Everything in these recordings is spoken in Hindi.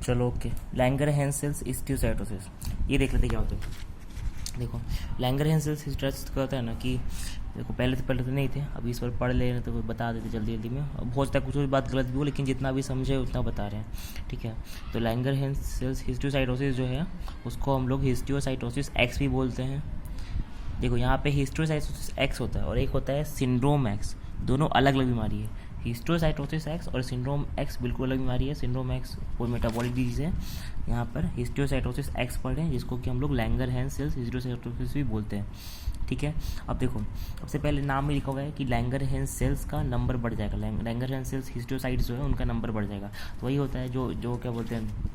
चलो ओके, लैंगरहैंस सेल्स हिस्टियोसाइटोसिस, ये देख लेते क्या होता है। देखो लैंगरहैंस सेल्स हिस्टियोसाइटोसिस क्या होता है ना कि देखो पहले तो नहीं थे, अभी इस पर पढ़ ले रहे तो बता देते जल्दी जल्दी में। अब हो सकता है कुछ बात गलत भी हो, लेकिन जितना भी समझे उतना बता रहे हैं, ठीक है। तो लैंगरहैंस सेल्स हिस्टियोसाइटोसिस जो है उसको हम लोग हिस्टियोसाइटोसिस एक्स भी बोलते हैं। देखो यहाँ पे हिस्टियोसाइटोसिस एक्स होता है और एक होता है सिंड्रोम एक्स, दोनों अलग अलग बीमारी है। हिस्टियोसाइटोसिस एक्स और सिंड्रोम एक्स बिल्कुल अलग बीमारी है। सिंड्रोम एक्स कोई मेटाबॉलिक डिजीज है, यहाँ पर हिस्टियोसाइटोसिस एक्स पढ़ रहे हैं, जिसको कि हम लोग लैंगरहैंस सेल्स हिस्टियोसाइटोसिस भी बोलते हैं, ठीक है। अब देखो सबसे पहले नाम में लिखा हुआ है कि लैंगरहैंस सेल्स का नंबर बढ़ जाएगा। लैंगरहैंस सेल्स हिस्टियोसाइट्स जो है उनका नंबर बढ़ जाएगा। तो वही होता है जो क्या बोलते हैं,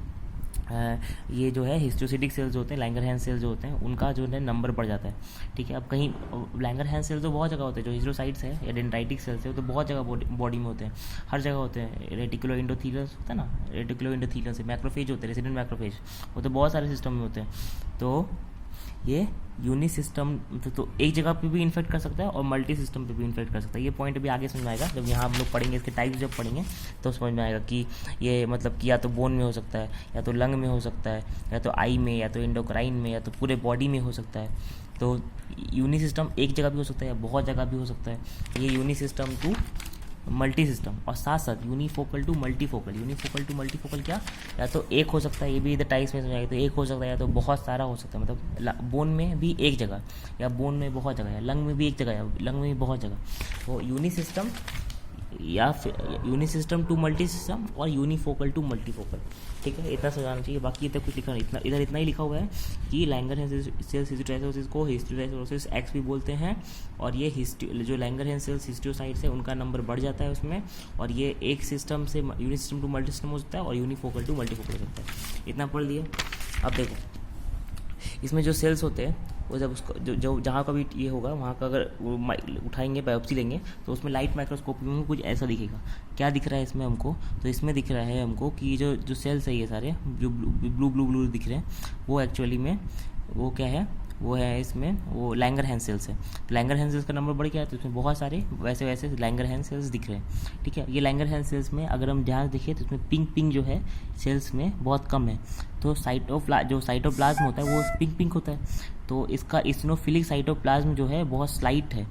ये जो है हिस्टोसिटिक सेल्स होते हैं, लैंगरहैंस सेल्स जो होते हैं उनका जो है नंबर बढ़ जाता है, ठीक है। अब कहीं लैंगरहैंस सेल्स तो बहुत जगह होते हैं, जो हिस्टोसाइट्स है या डेंड्राइटिक सेल्स है वो तो बहुत जगह बॉडी में होते हैं, हर जगह होते हैं। रेटिकुलो एंडोथीलियस होता है ना, रेटिकुलो एंडोथीलियस से मैक्रोफेज होते हैं, रेसिडेंट मैक्रोफेज, वो तो बहुत सारे सिस्टम में होते हैं। तो ये यूनि सिस्टम तो एक जगह पे भी इन्फेक्ट कर सकता है और मल्टी सिस्टम पे भी इन्फेक्ट कर सकता है। ये पॉइंट भी आगे समझ में आएगा जब यहाँ हम लोग पढ़ेंगे, इसके टाइप्स जब पढ़ेंगे तो समझ में आएगा कि ये मतलब कि या तो बोन में हो सकता है, या तो लंग में हो सकता है, या तो आई में, या तो एंडोक्राइन में, या तो पूरे बॉडी में हो सकता है। तो यूनि सिस्टम एक जगह भी हो सकता है या बहुत जगह भी हो सकता है। ये uni system to multi system और साथ साथ unifocal to multifocal. Unifocal to multifocal क्या, या तो एक हो सकता है, ये भी इधर टाइप्स में समझाएगा, तो एक हो सकता है या तो बहुत सारा हो सकता है, मतलब बोन में भी एक जगह या बोन में बहुत जगह, या लंग में भी एक जगह या लंग में भी बहुत जगह। तो यूनि सिस्टम या फिर uni system to multi system और यूनिफोकल टू मल्टीफोकल, ठीक है। इतना समझाना चाहिए, बाकी इतना कुछ लिखा नहीं, इधर इतना ही लिखा हुआ है कि लैंगरहैंस सेल्स हिस्टियोसाइटोसिस को हिस्टियोसाइटोसिस एक्स भी बोलते हैं। और ये जो लैंगरहैंस सेल्स हिस्टियोसाइट्स है उनका नंबर बढ़ जाता है उसमें, और ये एक सिस्टम से uni system to multi system हो सकता है और यूनिफोकल टू मल्टीफोकल हो सकता है। इतना पढ़ लिए। अब देखो इसमें जो सेल्स होते हैं वो जब उसको जो जहाँ का भी ये होगा वहाँ का अगर वो उठाएंगे, बायोप्सी लेंगे, तो उसमें लाइट माइक्रोस्कोप में कुछ ऐसा दिखेगा। क्या दिख रहा है इसमें हमको, तो इसमें दिख रहा है हमको कि जो सेल्स है ये सारे जो ब्लू ब्लू ब्लू दिख रहे हैं वो एक्चुअली में वो क्या है, वो है इसमें वो लैंगरहैंस सेल्स है। तो लैंगरहैंस सेल्स का नंबर बढ़ गया है तो इसमें बहुत सारे वैसे वैसे लैंगरहैंस सेल्स दिख रहे हैं, ठीक है। ये लैंगरहैंस सेल्स में अगर हम ध्यान देखिए तो इसमें पिंक पिंक जो है सेल्स में बहुत कम है। तो जो साइटोप्लाज्म होता है वो पिंक पिंक होता है, तो इसका इसिनोफिलिक साइटोप्लाज्म जो है बहुत स्लाइट है।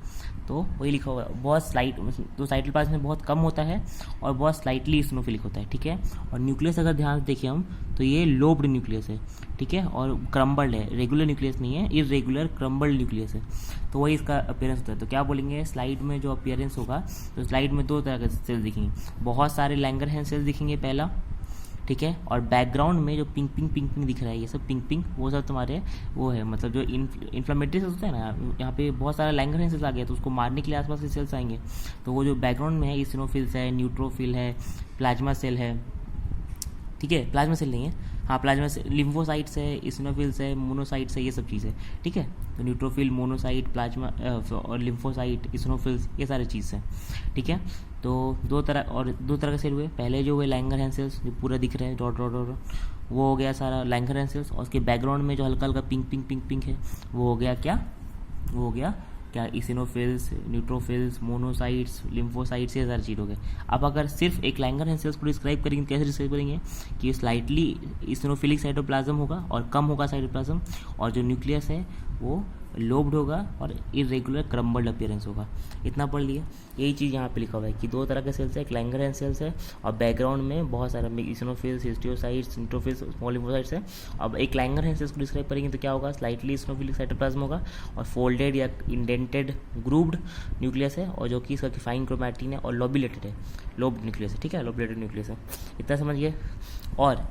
तो वही लिखा हुआ है बहुत स्लाइट, तो साइटोप्लाज्म में बहुत कम होता है और बहुत स्लाइटली इसिनोफिलिक होता है, ठीक है। और न्यूक्लियस अगर ध्यान से देखिए हम तो ये लोब्ड न्यूक्लियस है, ठीक है, और क्रम्बल्ड है, रेगुलर न्यूक्लियस नहीं है, इरेगुलर क्रम्बल्ड न्यूक्लियस है। तो वही इसका अपीयरेंस होता है। तो क्या बोलेंगे स्लाइड में जो अपीयरेंस होगा, तो स्लाइड में दो तरह के सेल्स दिखेंगे, बहुत सारे लैंगरहैंस सेल्स दिखेंगे पहला, ठीक है, और बैकग्राउंड में जो पिंक पिंक दिख रहा है ये सब पिंक पिंक वो सब तुम्हारे वो है, मतलब जो इन्फ्लेमेटरी सेल्स होता है ना, यहाँ पे बहुत सारा लैंगरहैंस सेल्स आ गया तो उसको मारने के लिए आसपास के सेल्स आएंगे। तो वो जो बैकग्राउंड में है इसिनोफिल्स है, न्यूट्रोफिल है, प्लाज्मा सेल है, ठीक है, प्लाज्मा सेल नहीं है, हाँ प्लाज्मा सेल, लिम्फोसाइट्स है, इसिनोफिल्स है, मोनोसाइट्स है, ये सब चीज़ है, ठीक है। तो न्यूट्रोफिल, मोनोसाइट, प्लाज्मा और लिम्फोसाइट, इसिनोफिल्स, ये सारी चीज़ है, ठीक है। तो दो तरह के सेल हुए, पहले जो हुए लैंगरहैंस सेल्स जो पूरा दिख रहे हैं डॉट डॉट डॉट, वो हो गया सारा लैंगरहैंस सेल्स, और उसके बैकग्राउंड में जो हल्का हल्का पिंक है वो हो गया क्या, वो हो गया क्या, इसिनोफिल्स, न्यूट्रोफिल्स, मोनोसाइट्स, लिम्फोसाइट्स, ये सारी चीज़ हो गए। अब अगर सिर्फ एक लैंगरहैंस सेल्स को डिस्क्राइब करेंगे, कैसे डिस्क्राइब करेंगे कि स्लाइटली इसिनोफिलिक साइटोप्लाज्म होगा और कम होगा साइटोप्लाज्म, और जो न्यूक्लियस है वो लोब्ड होगा और इरेगुलर क्रम्बल्ड अपीयरेंस होगा। इतना पढ़ लिया। यही चीज़ यहाँ पे लिखा हुआ है कि दो तरह के सेल्स है, एक लैंगरहैंस सेल्स है और बैकग्राउंड में बहुत सारा इसिनोफिल्स, हिस्टियोसाइट्स, न्यूट्रोफिल्स, स्मॉल लिम्फोसाइट्स है। अब एक लैंगरहैंस सेल्स को डिस्क्राइब करेंगे तो क्या होगा, स्लाइटली इसिनोफिलिक साइटोप्लाज्म होगा और फोल्डेड या इंडेंटेड ग्रूव्ड न्यूक्लियस है, और जो कि इसका फाइन क्रोमैटिन है और लोबुलेटेड है, लोब्ड न्यूक्लियस है, ठीक है, लोबुलेटेड न्यूक्लियस है। इतना समझिए। और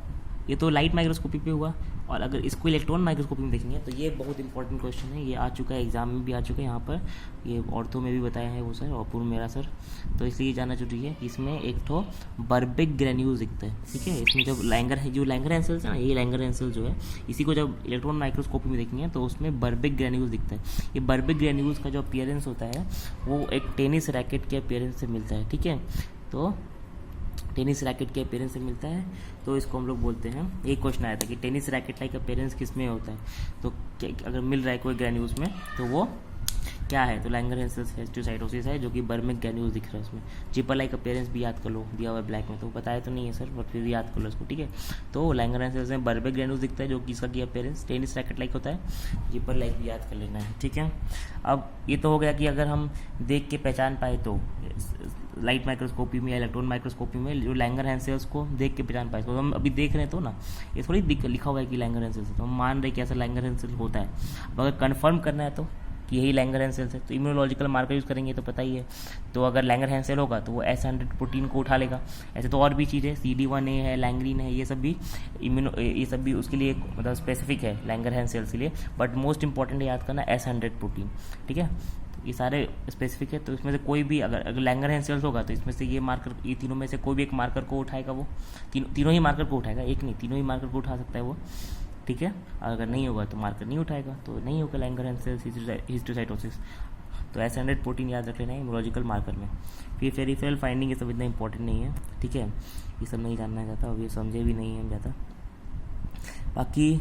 ये तो लाइट माइक्रोस्कोपी पे हुआ, और अगर इसको इलेक्ट्रॉन माइक्रोस्कोपी में देखेंगे तो ये बहुत इंपॉर्टेंट क्वेश्चन है, ये आ चुका है एग्जाम में भी आ चुका है, यहाँ पर ये ऑर्थो में भी बताया है वो सर और पूर्व मेरा सर, तो इसलिए जानना जरूरी है। इसमें एक तो बर्बिक ग्रेन्यूल्स दिखता है, ठीक है। इसमें जब लैंगरहैंस सेल्स है ना, ये लैंगरहैंस सेल्स जो है इसी को जब इलेक्ट्रॉन माइक्रोस्कोपी में देखेंगे तो उसमें बर्बिक ग्रेन्यूल्स दिखता है। ये बर्बिक ग्रेन्यूल्स का जो अपीयरेंस होता है वो एक टेनिस रैकेट के अपीयरेंस से मिलता है, ठीक है। तो टेनिस रैकेट के अपीयरेंस से मिलता है, तो इसको हम लोग बोलते हैं, एक क्वेश्चन आया था कि टेनिस रैकेट लाइक अपीयरेंस किस में होता है, तो अगर मिल रहा है कोई ग्रेन्यूल्स में तो वो क्या है, तो लैंगरहैंसेल्स हिस्टोसाइटोसिस है, जो कि बर्मिक ग्रैन्यूल्स दिख रहा है उसमें। जिपर लाइक अपीयरेंस भी याद कर लो, दिया हुआ है ब्लैक में, तो बताया तो नहीं है सर, बट फिर भी याद कर लो इसको, ठीक है। तो लैंगरहैंसेल्स में बर्मिक ग्रैन्यूल्स दिखता है, जो कि इसका की अपीयरेंस टेनिस रैकेट लाइक होता है। जिपर लाइक भी याद कर लेना है, ठीक है। अब ये तो हो गया कि अगर हम देख के पहचान पाए तो लाइट माइक्रोस्कोपी में या इलेक्ट्रॉन माइक्रोस्कोपी में जो लैंगरहैंसेल्स को देख के पहचान पाए, तो हम अभी देख रहे हैं तो ना, ये थोड़ी लिखा हुआ है कि लैंगरहैंसेल्स है, तो हम मान रहे कि ऐसा लैंगरहैंसेल्स होता है। अब अगर कन्फर्म करना है तो कि यही लैंगरहैंसेल्स है, तो इम्यूनोलॉजिकल मार्कर यूज़ करेंगे, तो पता ही है। तो अगर लैंगरहैंसेल होगा तो वो S100 प्रोटीन को उठा लेगा। ऐसे तो और भी चीज़ें CD1A है, लैंग्रीन है, ये सब भी उसके लिए मतलब स्पेसिफिक है लैंगरहैंसेल्स के लिए, बट मोस्ट इंपॉर्टेंट याद करना S100 प्रोटीन, ठीक है। ये सारे स्पेसिफिक है, तो इसमें से कोई भी अगर लैंगरहैंसेल्स होगा तो इसमें से ये मार्कर, ये तीनों में से कोई भी एक मार्कर को उठाएगा, वो तीनों ही मार्कर को उठाएगा, एक नहीं, तीनों ही मार्कर को उठा सकता है वो, ठीक है। अगर नहीं होगा तो मार्कर नहीं उठाएगा, तो नहीं होगा लैंगरहैंसेल्स हिस्टोसाइटोसिस। तो S100 प्रोटीन याद रख लेना है इम्यूनोलॉजिकल मार्कर में। फिर पेरिफेरल फाइंडिंग, ये सब इतना इंपॉर्टेंट नहीं है, ठीक है, ये सब नहीं जानना चाहता, और ये समझे भी नहीं है ज़्यादा। बाकी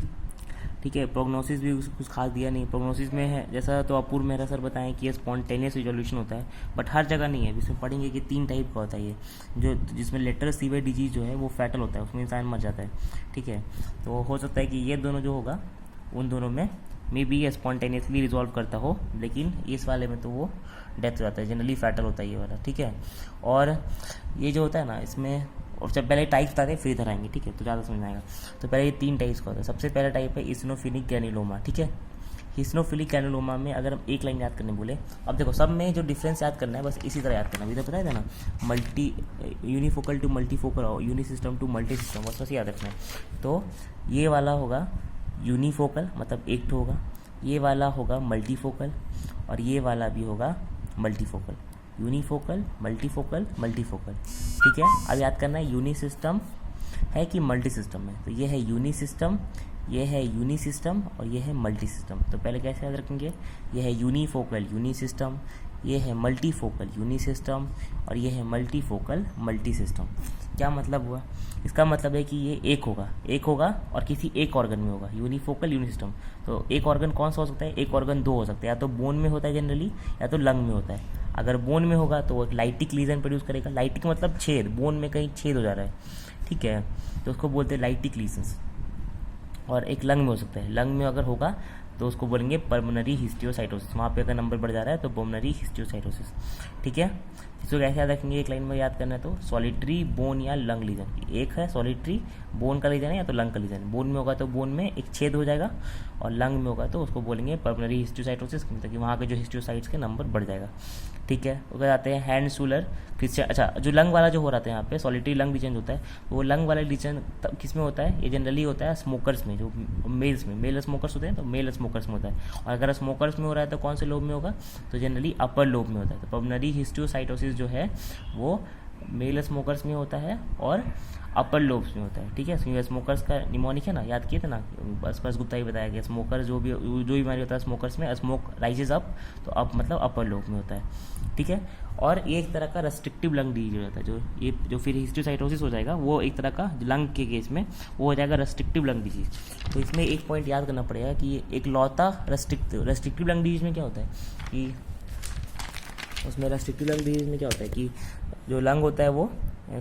ठीक है, प्रोग्नोसिस भी कुछ खास दिया नहीं। प्रोग्नोसिस में है जैसा तो अपूर्व मेहरा सर बताएं कि ये स्पॉन्टेनियस रिजोल्यूशन होता है, बट हर जगह नहीं है। इसमें पढ़ेंगे कि 3 टाइप का होता है ये, जो जिसमें लेटर सीवियर डिजीज जो है वो फैटल होता है, उसमें इंसान मर जाता है, ठीक है। तो हो सकता है कि ये दोनों जो होगा उन दोनों में मे बी ये स्पॉन्टेनियसली रिजॉल्व करता हो, लेकिन इस वाले में तो वो डेथ हो जाता है, जनरली फैटल होता है ये वाला, ठीक है। और ये जो होता है ना इसमें, और जब पहले टाइप बताते हैं फिर इधर आएंगे, ठीक है, तो ज़्यादा समझ में आएगा। तो पहले ये 3 टाइप्स का होता है। सबसे पहला टाइप है इसिनोफिलिक ग्रैन्युलोमा, ठीक है। इसिनोफिलिक ग्रैन्युलोमा में अगर हम एक लाइन याद करने बोले, अब देखो सब में जो डिफरेंस याद करना है बस इसी तरह याद करना है, अभी तो बताया था ना, यूनिफोकल टू मल्टीफोकल और यूनिसिस्टम टू मल्टी सिस्टम, बस याद रखना है। तो ये वाला होगा यूनिफोकल, मतलब एक तो होगा, ये वाला होगा मल्टीफोकल, और ये वाला भी होगा मल्टीफोकल। यूनिफोकल, मल्टीफोकल, मल्टीफोकल, ठीक है। अब याद करना है यूनि सिस्टम है कि मल्टी सिस्टम है, तो ये है यूनि सिस्टम, ये है यूनि सिस्टम, और ये है मल्टी सिस्टम। तो पहले कैसे याद रखेंगे, ये है यूनिफोकल यूनि सिस्टम, ये है मल्टीफोकल यूनि सिस्टम, और ये है मल्टीफोकल मल्टी सिस्टम। क्या मतलब हुआ, इसका मतलब है कि ये एक होगा और किसी एक ऑर्गन में होगा, यूनिफोकल यूनि सिस्टम। तो एक ऑर्गन कौन सा हो सकता है, एक ऑर्गन 2 हो सकता है, या तो बोन में होता है जनरली, या तो लंग में होता है। अगर बोन में होगा तो वो एक लाइटिक लीजन प्रोड्यूस करेगा, लाइटिक मतलब छेद, बोन में कहीं छेद हो जा रहा है, ठीक है, तो उसको बोलते हैं लाइटिक लीजन्स। और एक लंग में हो सकता है, लंग में अगर होगा तो उसको बोलेंगे पल्मोनरी हिस्टियोसाइटोसिस, वहाँ पे अगर नंबर बढ़ जा रहा है तो पल्मोनरी हिस्टियोसाइटोसिस, ठीक है। इसको कैसे याद रखेंगे, एक लाइन में याद करना है, तो सॉलिटरी बोन या लंग लीजन। एक है सॉलिटरी बोन का लीजन है या तो लंग का लीजन है, बोन में होगा तो बोन में एक छेद हो जाएगा, और लंग में होगा तो उसको बोलेंगे पल्मोनरी हिस्टियोसाइटोसिस, मतलब कि वहाँ के जो हिस्टियोसाइट्स के नंबर बढ़ जाएगा, ठीक है। उसके जाते हैं हैंड शूलर क्रिश्चियन। अच्छा, जो लंग वाला जो हो रहा था यहाँ पे सॉलिटरी लंग लीजन होता है, वो लंग वाला लीजन किस में होता है, ये जनरली होता है स्मोकर्स में, जो मेल्स में, मेल स्मोकर्स होते हैं तो मेल स्मोकर्स में होता है। और अगर स्मोकर्स में हो रहा है तो कौन से लोब में होगा, तो जनरली अपर लोब में होता है। तो पल्मोनरी हिस्टियोसाइटोसिस जो है वो मेल स्मोकर्स में होता है और अपर लोब्स में होता है, ठीक है। स्मोकर्स का निमोनिक है ना, याद किए थे ना, बस गुप्ता ही बताया गया, स्मोकर जो भी बीमारी होता है स्मोकर्स में, स्मोक राइजेज अप, तो अप मतलब अपर लोब में होता है, ठीक है। और ये एक तरह का रेस्ट्रिक्टिव लंग डिजीज होता है, जो फिर हिस्टियोसाइटोसिस हो जाएगा, वो एक तरह का लंग के केस में वो हो जाएगा रेस्ट्रिक्टिव लंग डिजीज। तो इसमें एक पॉइंट याद करना पड़ेगा कि ये एक लौता रेस्ट्रिक्टिव लंग डिजीज में क्या होता है कि उसमें रेस्ट्रिक्टिव लंग डिजीज में क्या होता है कि जो लंग होता है वो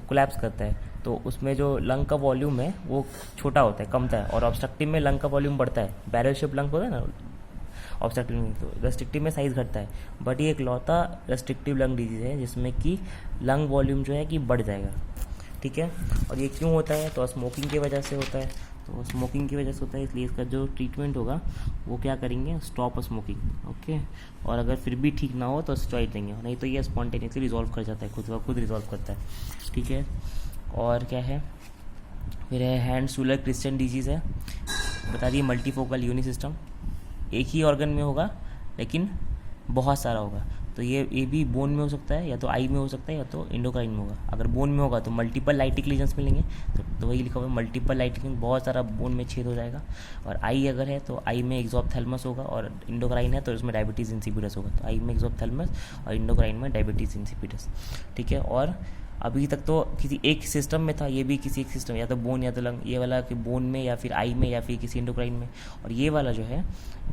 कोलैप्स करता है, तो उसमें जो लंग का वॉल्यूम है वो छोटा होता है, कमता है, और ऑब्स्ट्रक्टिव में लंग का वॉल्यूम बढ़ता है। बैरल शेप लंग होता है ना ऑब्स्ट्रक्टिव में, तो रेस्ट्रिक्टिव में साइज घटता है। बट ये एक लौता रेस्ट्रिक्टिव लंग डिजीज है जिसमें कि लंग वॉल्यूम जो है कि बढ़ जाएगा, ठीक है। और ये क्यों होता है, तो स्मोकिंग की वजह से होता है, तो स्मोकिंग की वजह से होता है, इसलिए इसका जो ट्रीटमेंट होगा वो क्या करेंगे, स्टॉप स्मोकिंग, ओके। और अगर फिर भी ठीक ना हो तो स्टेरॉइड देंगे, नहीं तो ये स्पॉन्टेनियसली रिजॉल्व कर जाता है, खुद रिजॉल्व करता है, ठीक है। और क्या है, फिर है हैंड शूलर क्रिश्चियन डिजीज़ है, बता दिए मल्टीफोकल यूनि सिस्टम, एक ही ऑर्गन में होगा लेकिन बहुत सारा होगा, तो ये भी बोन में हो सकता है, या तो आई में हो सकता है, या तो इंडोक्राइन में होगा। अगर बोन में होगा तो मल्टीपल लाइटिक लीजन्स मिलेंगे, तो वही लिखा हुआ है मल्टीपल लाइटिक, बहुत सारा बोन में छेद हो जाएगा। और आई अगर है तो आई में एक्सोप्थेलमस होगा, और इंडोक्राइन है तो उसमें डायबिटीज़ इंसिपिडस होगा, तो आई में एक्सोप्थेलमस और इंडोक्राइन में डायबिटीज़ इंसिपिडस, ठीक है। और अभी तक तो किसी एक सिस्टम में था, ये भी किसी एक सिस्टम, या तो बोन या तो लंग, ये वाला कि बोन में या फिर आई में या फिर किसी एंडोक्राइन में, और ये वाला जो है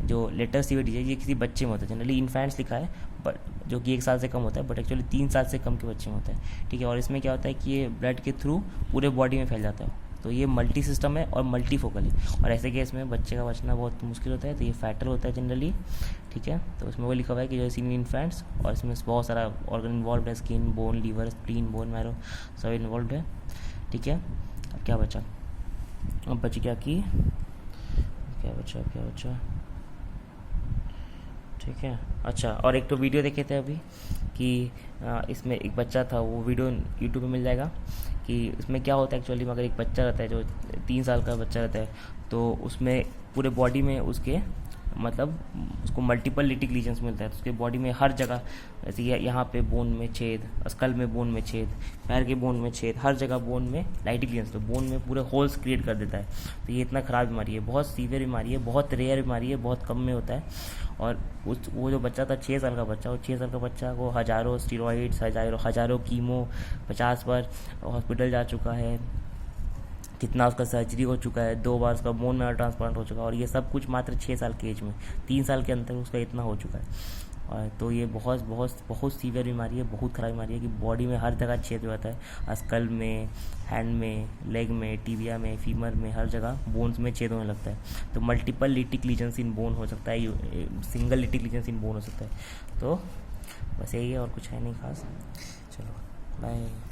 जो लेटर सीवीडी है ये किसी बच्चे में होता है। जनरली इन्फेंट्स लिखा है बट जो कि 1 साल से कम होता है, बट एक्चुअली 3 साल से कम के बच्चे में होता है, ठीक है। और इसमें क्या होता है कि ये ब्लड के थ्रू पूरे बॉडी में फैल जाता है, तो ये मल्टी सिस्टम है और मल्टी फोकल है, और ऐसे केस में बच्चे का बचना बहुत मुश्किल होता है, तो ये फैटल होता है जनरली, ठीक है। तो उसमें वो लिखा हुआ है कि जो इन इन्फेंट्स, और इसमें बहुत सारा ऑर्गन इन्वॉल्व है, skin, bone, liver, spleen, bone marrow सब इन्वॉल्व है, ठीक है। अब क्या बचा, अब बची क्या की, क्या बचा, ठीक है। अच्छा, और एक तो वीडियो देखे थे अभी कि इसमें एक बच्चा था, वो वीडियो यूट्यूब पे मिल जाएगा, कि उसमें क्या होता है एक्चुअली में, अगर एक बच्चा रहता है जो 3 साल का बच्चा रहता है, तो उसमें पूरे बॉडी में उसके मतलब उसको मल्टीपल लिटिक लीजन्स मिलता है, तो उसके बॉडी में हर जगह, जैसे यहाँ पे बोन में छेद, स्कल में बोन में छेद, पैर के बोन में छेद, हर जगह बोन में लाइटिक लीजन्स, तो बोन में पूरे होल्स क्रिएट कर देता है। तो ये इतना ख़राब बीमारी है, बहुत सीवियर बीमारी है, बहुत रेयर बीमारी है, बहुत कम में होता है। और वो जो बच्चा था 6 साल का बच्चा, वो 6 साल का बच्चा को हज़ारों स्टीरॉइड्स, हज़ारों कीमो 50 बार हॉस्पिटल जा चुका है, कितना उसका सर्जरी हो चुका है, 2 बार उसका बोन मैरो ट्रांसप्लांट हो चुका है, और ये सब कुछ मात्र 6 साल के एज में, 3 साल के अंदर उसका इतना हो चुका है। और तो ये बहुत बहुत बहुत सीवियर बीमारी है, बहुत ख़राब बीमारी है कि बॉडी में हर जगह छेद रहता है, स्कल में, हैंड में, लेग में, टिबिया में, फीमर में, हर जगह बोन्स में छेद होने लगता है। तो multiple lytic lesions in bone हो सकता है, single lytic lesions in bone हो सकता है। तो बस यही है, और कुछ है नहीं खास। चलो बाय।